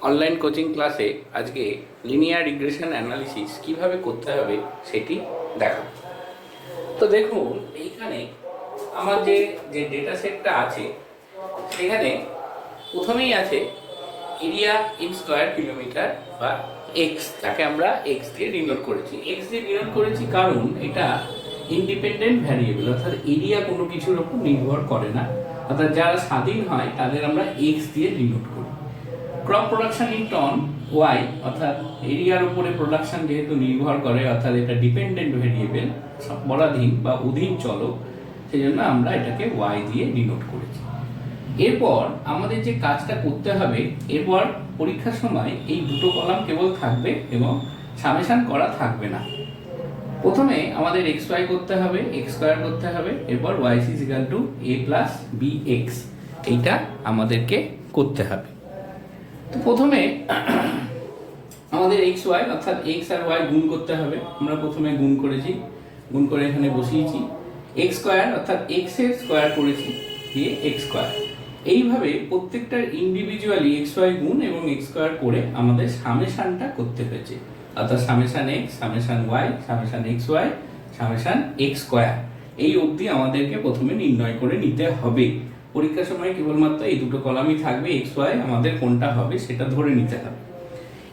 Online coaching ক্লাসে আজকে linear regression analysis কিভাবে করতে হবে সেটি দেখাবো। তো দেখুন এইখানে আমার যে ডেটা সেটটা আছে সেখানে প্রথমেই আছে এরিয়া ইন স্কোয়ার কিলোমিটার বা এক্স, যাকে আমরা এক্স দিয়ে ডিনোট করেছি। এক্স দিয়ে ডিনোট করেছি কারণ এটা ইন্ডিপেন্ডেন্ট ভ্যারিয়েবল, অর্থাৎ এরিয়া কোনো কিছুর উপর নির্ভর করে না, অর্থাৎ যারা স্বাধীন হয় তাদের আমরা এক্স দিয়ে ডিনোট করি। Crop production in ton Y, অর্থাৎ এরিয়ার উপরে প্রোডাকশন যেহেতু নির্ভর করে, অর্থাৎ এটা ডিপেন্ডেন্ট ভেরিয়েবল, পরাধীন বা অধীন চলক, সেই জন্য আমরা এটাকে ওয়াই দিয়ে ডিনোট করেছি। এরপর আমাদের যে কাজটা করতে হবে, এরপর পরীক্ষার সময় এই দুটো কলাম কেবল থাকবে এবং সামেশন করা থাকবে না। প্রথমে আমাদের এক্স ওয়াই করতে হবে, এক্স স্কোয়ার করতে হবে, এরপর Y is equal to A plus B X, এইটা আমাদেরকে করতে হবে। তো প্রথমে আমাদের এক্স ওয়াই অর্থাৎ এক্স আর ওয়াই গুণ করতে হবে। আমরা প্রথমে গুণ করেছি, গুণ করে এখানে বসিয়েছি। এক্স স্কোয়ার অর্থাৎ এক্স এর স্কোয়ার করেছি, দিয়ে এক্স স্কোয়ার। এইভাবে প্রত্যেকটার ইন্ডিভিজুয়ালি এক্স ওয়াই গুণ এবং এক্স স্কোয়ার করে আমাদের সামেশনটা করতে হয়েছে, অর্থাৎ summation X, summation Y, summation X Y, summation X square, এই অবধি আমাদেরকে প্রথমে নির্ণয় করে নিতে হবে। পরীক্ষার সময় কেবলমাত্র এই দুটো কলামই থাকবে, এক্স ওয়াই আমাদের কোনটা হবে সেটা ধরে নিতে হবে।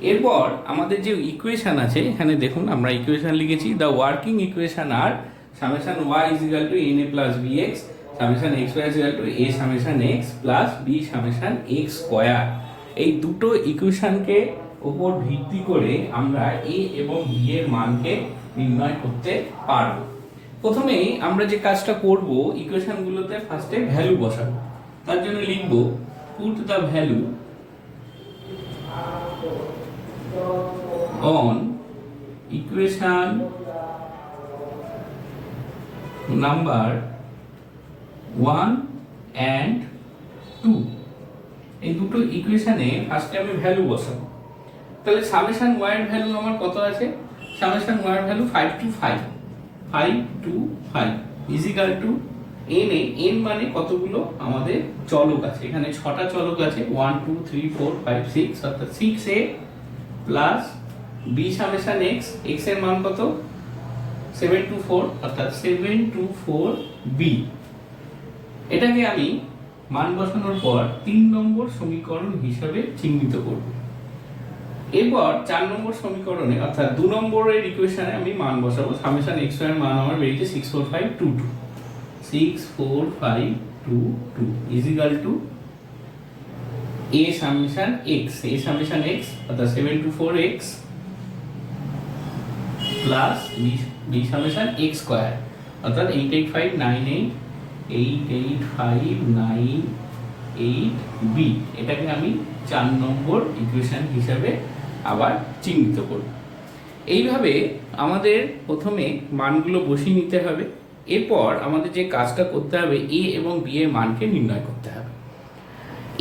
এরপর আমাদের যে ইকুয়েশন আছে, এখানে দেখুন আমরা ইকুয়েশন লিখেছি, দ্য ওয়ার্কিং ইকুয়েশন আর summation Y is equal to N A plus B X, summation X Y is equal to A summation X plus B summation X square. এই দুটো ইকুয়েশনকে উপর ভিত্তি করে আমরা এ এবং বি এর মানকে নির্ণয় করতে পারব। প্রথমেই আমরা যে কাজটা করব, ইকুয়েশনগুলোতে ফার্স্টে ভ্যালু বসাবো। তার জন্য লিখব put the value on equation number 1 and 2। এই দুটো ইকুয়েশনে ফার্স্টে আমি ভ্যালু বসাবো। তাহলে সামেশন ওয়াই এর ভ্যালু আমার কত আছে? সামেশন ওয়াই এর value 5 to 5 is equal to N A, N মানে কতগুলো আমাদের চলক আছে, এখানে 6টা চলক আছে, 1 2 3 4 5 6, অর্থাৎ 6a plus B summation X, X এর মান কত? 7 to 4, অর্থাৎ 7 to 4 বি। এটাকে আমি মান বসানোর পর 3 নম্বর সমীকরণ হিসাবে চিহ্নিত করব। এরপর 4 নম্বর সমীকরণে অর্থাৎ 2 নম্বরের ইকুয়েশনে আমি মান বসাবো। সামেশন এক্স ওয়াই এর মান আমার বেরিয়েছে 64522, 64522 is equal to A summation X, A summation X অর্থাৎ 7 to 4 X plus B summation X square অর্থাৎ 885988 বি। এটাকে আমি 4 নম্বর ইকুয়েশন হিসাবে আবার চিহ্নিত করব। এইভাবে আমাদের প্রথমে মানগুলো বসিয়ে নিতে হবে। এরপর আমাদের যে কাজটা করতে হবে, এ এবং বি এর মানকে নির্ণয় করতে হবে।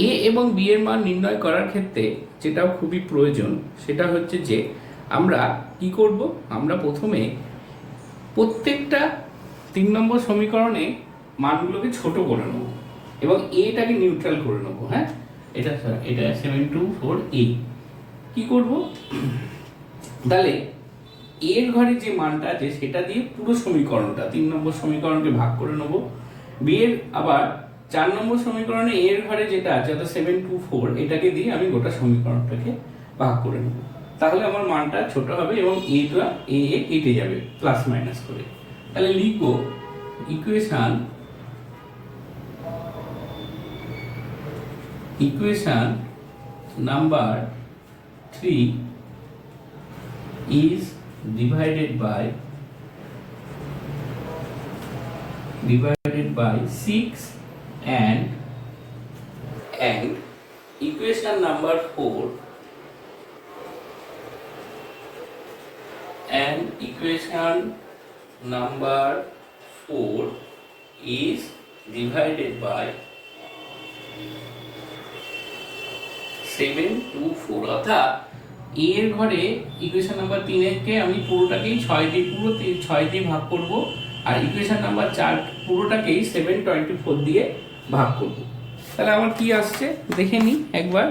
এ এবং বি এর মান নির্ণয় করার ক্ষেত্রে যেটা খুবই প্রয়োজন সেটা হচ্ছে যে আমরা কি করব, আমরা প্রথমে প্রত্যেকটা 3 নম্বর সমীকরণে মানগুলোকে ছোট করে নেব এবং এটাকে নিউট্রাল করে নেব। হ্যাঁ, এটা 724a। কি করব, তাহলে এর ঘরে যে মানটা আছে সেটা দিয়ে পুরো সমীকরণটা 3 নম্বর সমীকরণকে ভাগ করে নেব। বি এর আবার 4 নম্বর সমীকরণে এর ঘরে যেটা আছে অর্থাৎ 724, এটাকে দিয়ে আমি গোটা সমীকরণটাকে ভাগ করে নেব। তাহলে আমার মানটা ছোট হবে এবং এটা এ কেটে যাবে প্লাস মাইনাস করে। তাহলে লিখব equation number 3 is divided by 6 and equation number 4 and equation number 4 is divided by 7 to 4, অর্থাৎ এর ঘরে ইকুয়েশন নাম্বার 3 কে আমি পুরোটাকেই 6 দিয়ে ভাগ করব, আর ইকুয়েশন নাম্বার 4 পুরোটাকেই 724 দিয়ে ভাগ করব। তাহলে আমার কি আসছে দেখে নিই একবার।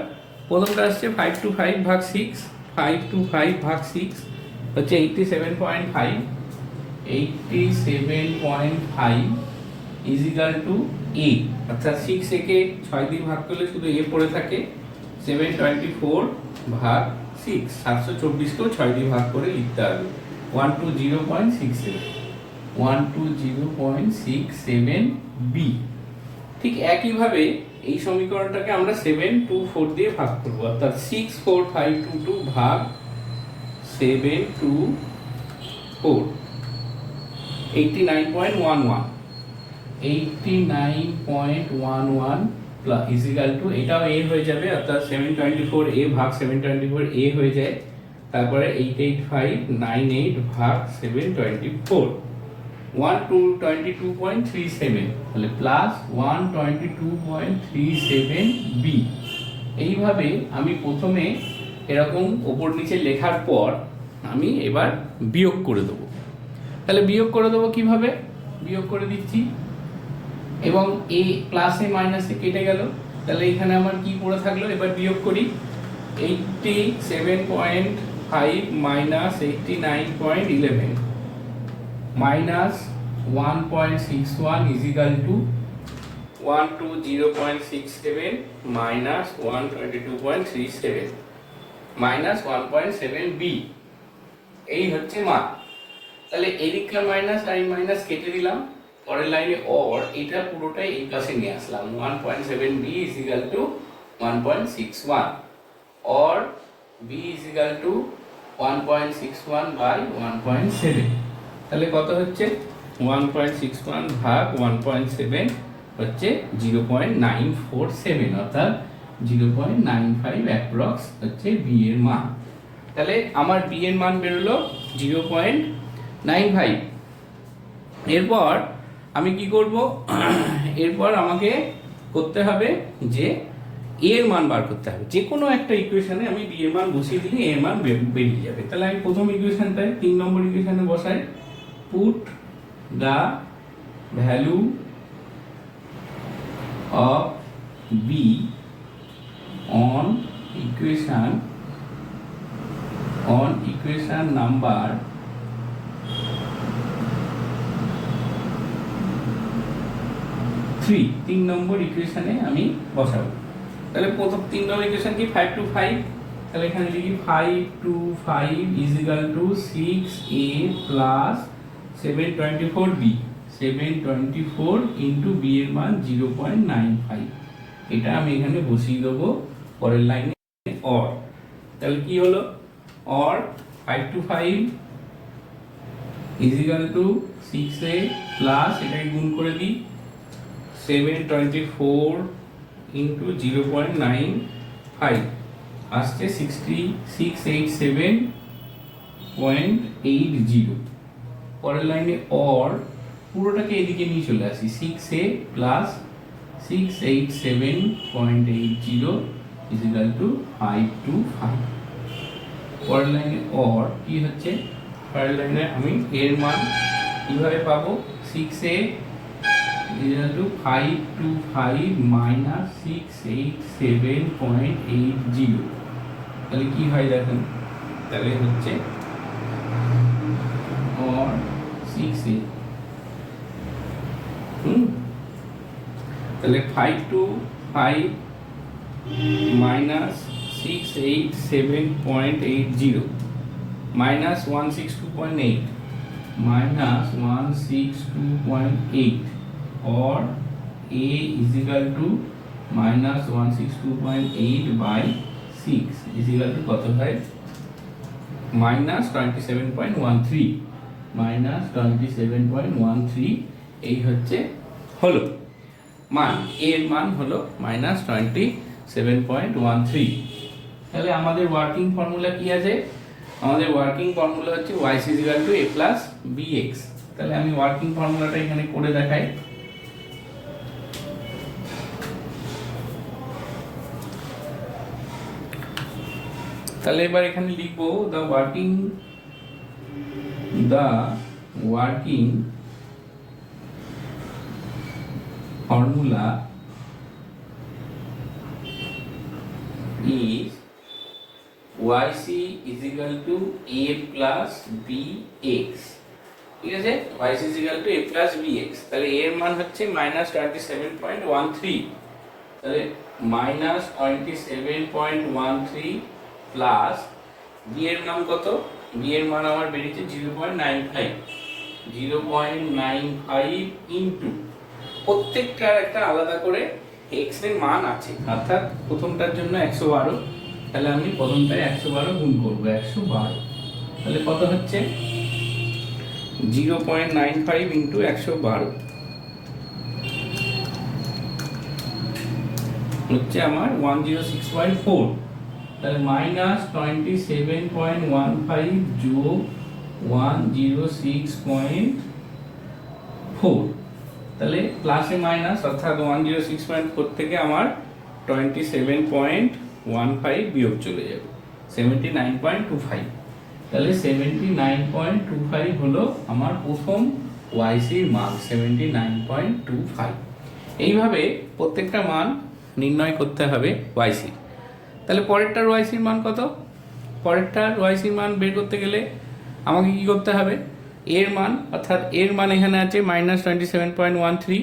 প্রথমটা আসছে 5 টু 5 ভাগ 6, 5 টু 5 ভাগ 6 হচ্ছে 87.5, 87.5 ইজ ইকাল টু এ, অর্থাৎ 6 একে 6 দিয়ে ভাগ করলে শুধু এ পড়ে থাকে, 724 ভাগ 6, 724কেও 6 দিয়ে ভাগ করে লিখতে হবে 120.67, 120.67 বি। ঠিক একইভাবে এই সমীকরণটাকে আমরা 724 দিয়ে ভাগ করব, অর্থাৎ 64522 ভাগ 724, 89.11, 89.11 প্লাস ইজ ইকাল টু, এটাও এ হয়ে যাবে, অর্থাৎ 724 এ ভাগ 724 এ হয়ে যায়, তারপরে 88598 ভাগ 724, 122.37, তাহলে প্লাস 122.37 বি। এইভাবে আমি প্রথমে এরকম ওপর নিচে লেখার পর আমি এবার বিয়োগ করে দেবো। তাহলে বিয়োগ করে দেবো কিভাবে? বিয়োগ করে দিচ্ছি এবং এ প্লাসে মাইনাসে কেটে গেল, তাহলে এখানে আমার কি পড়ে থাকলো, এবার বিয়োগ করি। 87.5 minus 89.11 minus 1.61 is equal to 120.67 minus 122.37 minus 1.7 B, এই হচ্ছে মান। তাহলে এদিককার মাইনাস আর এই মাইনাস কেটে দিলাম, পরের লাইনে অর, এটা পুরোটাই এই পাশে নিয়ে আসলাম, 1.7 B is equal to 1.61, or B is equal to 1.61 by 1.7, তাহলে কত হচ্ছে 1.61 ভাগ 1.7 হচ্ছে 0.947, অর্থাৎ 0.95 অ্যাপ্রক্স হচ্ছে বি এর মান। তাহলে আমার বি এর মান বেরোলো 0.95। এরপর আমি কি করব, এরপর আমাকে করতে হবে যে এ এর মান বার করতে হবে। যে কোনো একটা ইকুয়েশনে আমি বি এর মান বসিয়ে দিলে এ এর মান বেরিয়ে যাবে। তাহলে আমি প্রথম ইকুয়েশনটায় 3 নম্বর ইকুয়েশনে বসাই, put the value of B on equation number 3 নম্বর ইকুয়েশনে আমি বসাবো। তাহলে প্রথম 3 নম্বর ইকুয়েশন কি, 5 টু 5, তাহলে এখানে লিখি 5 two 5 is equal to 6a plus 724b, 724 into B এর মান 0.95, এটা আমি এখানে বসিয়ে দেবো। পরের লাইনে অর, তাহলে কি হলো, or 5 two 5 is equal to 6a plus, এটাকে গুণ করে দিই, 724 ইন্টু 0.95 আসছে 687.80। পরের লাইনে অর, পুরোটাকে এদিকে নিয়ে চলে আসি, 6a plus 687.80 is equal to 5 two 5। পরের লাইনে অর কি হচ্ছে, পরের লাইনে আমি এর মান কিভাবে পাবো, 6a equal to 5 to 5 minus 687.80, তাহলে কি হয় দেখেন, তাহলে হচ্ছে or 6a, তাহলে 5 to 5 minus 687.80 minus 162.8 minus 162.8 or a is equal to minus 162.8 by 6 is equal to কত হয়, minus 27.13, minus 27.13, এই হচ্ছে হলো মান, এর মান হলো minus 27.13। তাহলে আমাদের ওয়ার্কিং ফর্মুলা কি আছে, আমাদের ওয়ার্কিং ফর্মুলা হচ্ছে y is equal to a plus bx। তাহলে আমি ওয়ার্কিং ফর্মুলাটা এখানে করে দেখাই, তাহলে এবার এখানে লিখবো the working formula is yc is equal to a plus bx, ঠিক আছে, yc is equal to a plus bx, তাহলে a এর মান হচ্ছে -27.13, তাহলে -27.13 প্লাস b এর মান কত, b এর মান আমার বেরিয়েছে 0.95 ইনটু প্রত্যেকটার একটা আলাদা করে x এর মান আছে, অর্থাৎ প্রথমটার জন্য 112, তাহলে আমি প্রথমটায় 112 গুণ করব 112, তাহলে কত হচ্ছে 0.95 ইনটু 112 হচ্ছে আমার 106.4, তাহলে -27.15 যোগ 106.4, তাহলে প্লাসে মাইনাস অর্থাৎ 106.4 থেকে আমার 27.15 বিয়োগ চলে যাবে 79.25, তাহলে 79.25 হলো আমার প্রথম yc এর মান 79.25। এইভাবে প্রত্যেকটা মান নির্ণয় করতে হবে yc। তাহলে পরেরটার yc এর মান কত, পরেরটার yc এর মান বের করতে গেলে আমাকে কি করতে হবে, এর মান অর্থাৎ এর মান এখানে আছে -27.13,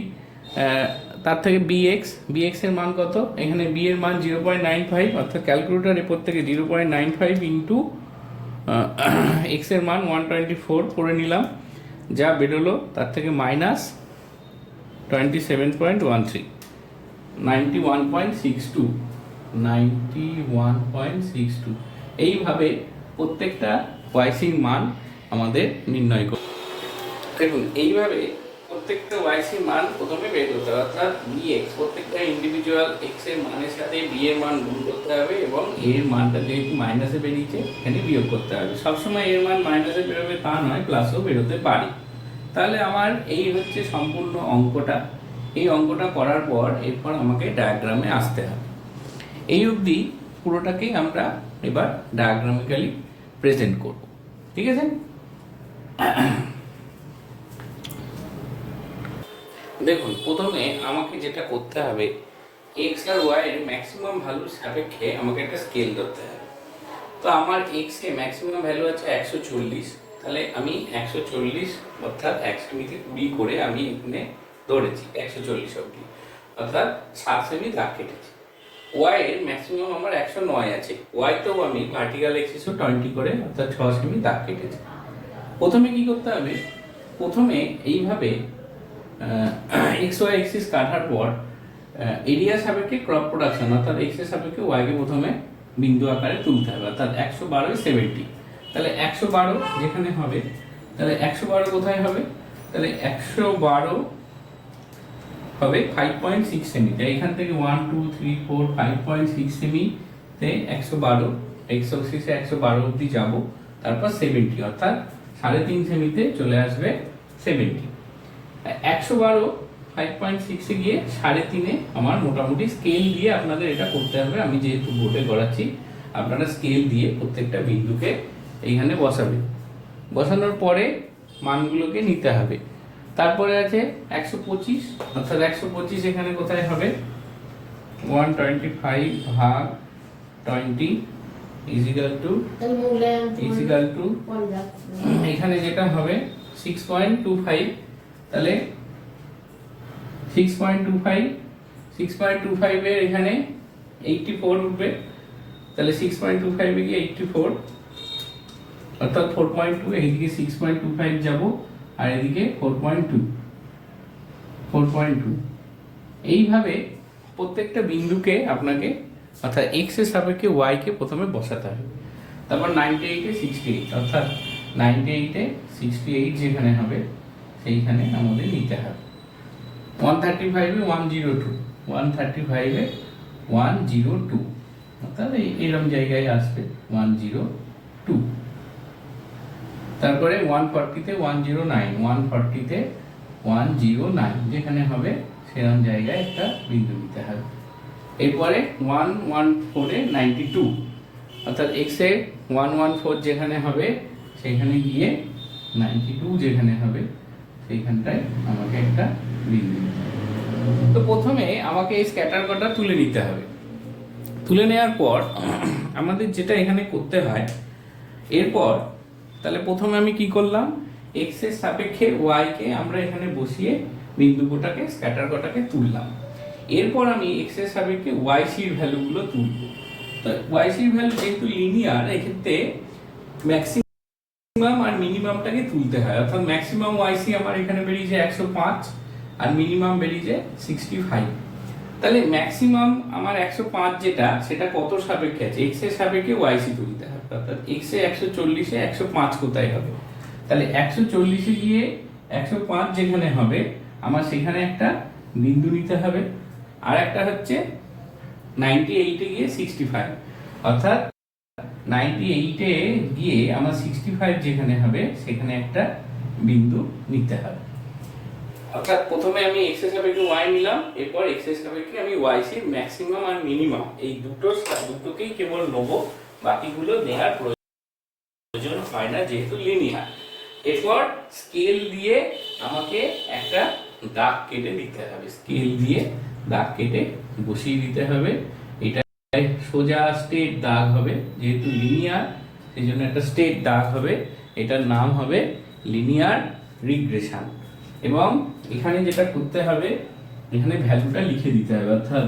তার থেকে bx এর মান কত, এখানে b এর মান 0.95, অর্থাৎ ক্যালকুলেটর এরপর থেকে 0.95 ইন্টু x এর মান 124 করে নিলাম, যা বেরোলো তার থেকে -27.13 91.62, এইভাবে প্রত্যেকটা yc এর মান আমাদের নির্ণয় করতে। দেখুন এইভাবে প্রত্যেকটা yc এর মান প্রথমে বের করতে হবে, অর্থাৎ bx প্রত্যেকটা ইন্ডিভিজুয়াল x এর মানের সাথে b এর মান গুণ করতে হবে এবং এর মানটা যেহেতু মাইনাসে বেরিয়েছে এখানে বিয়োগ করতে হবে। সবসময় এর মান মাইনাসে বেরোবে তা নয়, প্লাসও বেরোতে পারে। তাহলে আমার এই হচ্ছে সম্পূর্ণ অঙ্কটা। এই অঙ্কটা করার পর এরপর আমাকে ডায়াগ্রামে আসতে হবে। এই অবধি পুরোটাকেই আমরা এবার ডায়াগ্রামিক্যালি প্রেজেন্ট করব, ঠিক আছে। দেখুন প্রথমে আমাকে যেটা করতে হবে, x আর y এর ম্যাক্সিমাম ভ্যালুর সাপেক্ষে আমাকে একটা স্কেল ধরতে হবে। তো আমার x এ ম্যাক্সিমাম ভ্যালু আছে 140, তাহলে আমি 140 অর্থাৎ 1 সেমিতে 20 করে আমি এখানে ধরেছি 140 অবধি, অর্থাৎ 7 সেমি দাগ কেটেছি। y এর ম্যাক্সিমাম আমার 109 আছে, y তেও আমি ভার্টিক্যাল এক্সিসও 20 করে অর্থাৎ 6 সেমি দাগ কেটেছি। প্রথমে কি করতে হবে, প্রথমে এইভাবে xy এক্সিস কাটার পর এরিয়া সাপেক্ষে ক্রপ প্রোডাকশন অর্থাৎ x এর সাপেক্ষে y কে প্রথমে বিন্দু আকারে তুলতে হবে, অর্থাৎ 112 70, তাহলে 112 যেখানে হবে তাহলে 112 কোথায় হবে, তাহলে 112 হবে 5.6 সেমি, তাই এখান থেকে 1 2 3 4 5.6 সেমি তে 112 x অক্সিসে 112 অবধি যাব, তারপর 70 অর্থাৎ 3.5 সেমিতে চলে আসবে 70। 112 5.6 এ গিয়ে 3.5 আমার মোটামুটি স্কেল দিয়ে আপনাদের এটা করতে হবে। আমি যেহেতু বোর্ডে করাচ্ছি আপনারা স্কেল দিয়ে প্রত্যেকটা বিন্দুকে এইখানে বসাবেন, বসানোর পরে মানগুলোকে নিতে হবে। তারপরে আছে 125, অর্থাৎ 125 এখানে কোথায় হবে 125 ভাগ 20 ইজিক্যাল টু এখানে যেটা হবে 6.25, তাহলে 6.25 এর এখানে 84 উঠবে, তাহলে 6.25 এ গিয়ে 84 অর্থাৎ 4.2, এইদিকে 6.25 যাব আর এদিকে 4.2। এইভাবে প্রত্যেকটা বিন্দুকে আপনাকে অর্থাৎ x এর সাপেক্ষে y কে প্রথমে বসাতে হবে, তারপর 98 এ 68 অর্থাৎ 98 এ 68 যেখানে হবে সেইখানে আমাদের নিতে হবে। 135 এ 102, 135 এ 102 অর্থাৎ এইরকম জায়গায় আসবে 102। তারপরে 140 তে 109, 140 তে 109 যেখানে হবে সেরকম জায়গায় একটা বিন্দু নিতে হবে। এরপরে 114 এ 92 অর্থাৎ x এ 114 যেখানে হবে সেখানে গিয়ে 92 যেখানে হবে সেইখানটায় আমাকে একটা বিন্দু নিতে হবে। তো প্রথমে আমাকে এই স্ক্যাটার কটা তুলে নিতে হবে। তুলে নেওয়ার পর আমাদের যেটা এখানে করতে হয়, এরপর তাহলে প্রথমে আমি কি করলাম, এক্স এর সাপেক্ষে ওয়াই কে আমরা এখানে বসিয়ে বিন্দু কোটাকে স্ক্যাটার কোটাকে তুললাম। এরপর আমি এক্স এর সাপেক্ষে ওয়াই সির ভ্যালুগুলো তুলব। তো ওয়াই সির ভ্যালু যেহেতু লিনিয়ার, এক্ষেত্রে ম্যাক্সিমাম আর মিনিমামটাকে তুলতে হয়। অর্থাৎ ম্যাক্সিমাম ওয়াইসি আমার এখানে বেরিয়েছে 105 আর মিনিমাম বেরিয়েছে 65। তাহলে ম্যাক্সিমাম আমার 105 যেটা, সেটা কত সাপেক্ষে আছে, এক্স এর সাপেক্ষে ওয়াইসি তুলতে হবে। অর্থাৎ এক্স এ 140 এ 105 কোথায় হবে, তাহলে 140 এ গিয়ে 105 যেখানে হবে আমার সেখানে একটা বিন্দু নিতে হবে। আর একটা হচ্ছে 98 এ গিয়ে 65, অর্থাৎ 98 এ গিয়ে আমার 65 যেখানে হবে সেখানে একটা বিন্দু নিতে হবে। অর্থাৎ প্রথমে আমি এক্স এর সাপেক্ষে ওয়াই নিলাম, এরপর এক্স এর সাপেক্ষে আমি ওয়াই সি ম্যাক্সিমাম আর মিনিমাম এই দুটোকেই কেবল নেবো, বাকিগুলো নেওয়ার প্রয়োজন হয় না যেহেতু লিনিয়ার। এরপর স্কেল দিয়ে আমাকে একটা দাগ কেটে দিতে হবে, স্কেল দিয়ে দাগ কেটে বসিয়ে দিতে হবে। এটা সোজা স্ট্রেট দাগ হবে, যেহেতু লিনিয়ার সেই জন্য একটা স্ট্রেট দাগ হবে। এটার নাম হবে লিনিয়ার রিগ্রেশন। এবং এখানে যেটা করতে হবে, এখানে ভ্যালুটা লিখে দিতে হবে। অর্থাৎ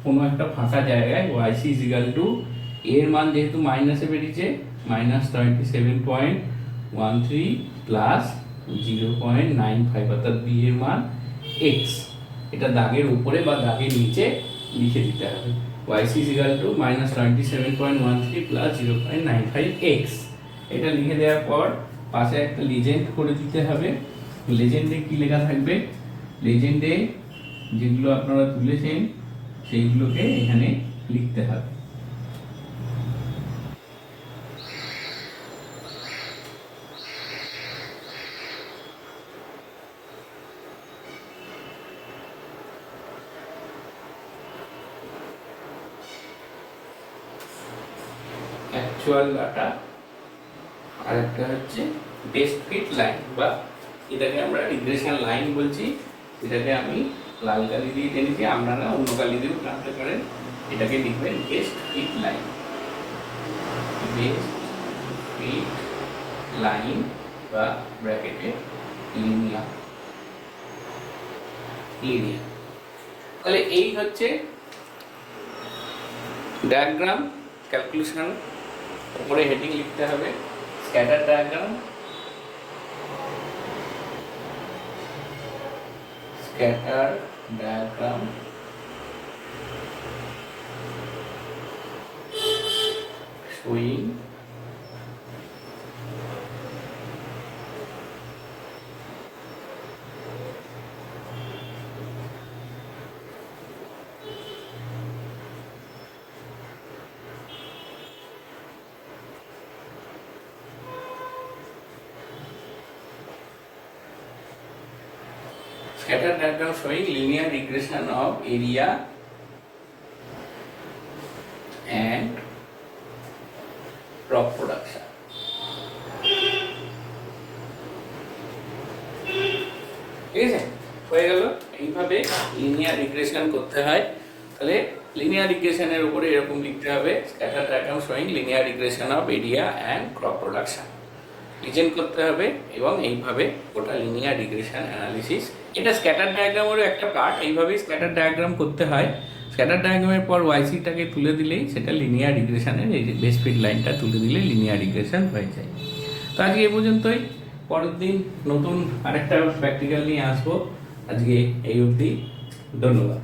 কোনো একটা ফাঁকা জায়গায় yc ইজ ইকুয়াল টু, এর মান যেহেতু মাইনাসে বেরিয়েছে -27.13 প্লাস 0.95, অর্থাৎ b এর মান x। এটা দাগের উপরে বা দাগের নিচে লিখে দিতে হবে। yc is equal two -27.13 plus 0.95x। এটা লিখে দেওয়ার পর পাশে একটা লিজেন্ড করে দিতে হবে। লেজেন্ডে কি লেখা থাকবে, লেজেন্ডে যেগুলো আপনারা তুলেছেন সেইগুলোকে এখানে লিখতে হবে। অ্যাকচুয়াল ডাটা আর একটা হচ্ছে বেস্ট ফিট লাইন, বা এটাকে আমরা রিগ্রেশন লাইন বলছি। এটাকে আমি লাল কালি দিয়ে টেনেছি, আপনারা অন্য কালি দিয়েও টানতে পারেন। এটাকে লিখবেন best fit line, best fit line বা ব্র্যাকেটে লিনিয়ার। তাহলে এই হচ্ছে ডায়াগ্রাম ক্যালকুলেশন। উপরে হেডিং লিখতে হবে scatter diagram, scatter diagram showing scatter diagram showing linear regression of area and crop production. ঠিক আছে, হয়ে গেল। এইভাবে লিনিয়ার রিগ্রেশন করতে হয়। তাহলে লিনিয়ার রিগ্রেশনের উপরে এরকম লিখতে হবে scatter diagram showing linear regression of area and crop production, legend করতে হবে। এবং এইভাবে গোটা লিনিয়ার রিগ্রেশন অ্যানালিসিস, এটা স্ক্যাটার ডায়াগ্রামেরও একটা পার্ট। এইভাবেই স্ক্যাটার ডায়াগ্রাম করতে হয়। স্ক্যাটার ডায়াগ্রামের পর ওয়াইসিটাকে তুলে দিলেই সেটা লিনিয়ার রিগ্রেশনের, এই যে বেস্ট ফিট লাইনটা তুলে দিলে লিনিয়ার রিগ্রেশন হয়ে যায়। তো আজকে এ পর্যন্তই, পরের দিন নতুন আরেকটা প্র্যাকটিক্যাল নিয়ে আসবো। আজকে এই অবধি, ধন্যবাদ।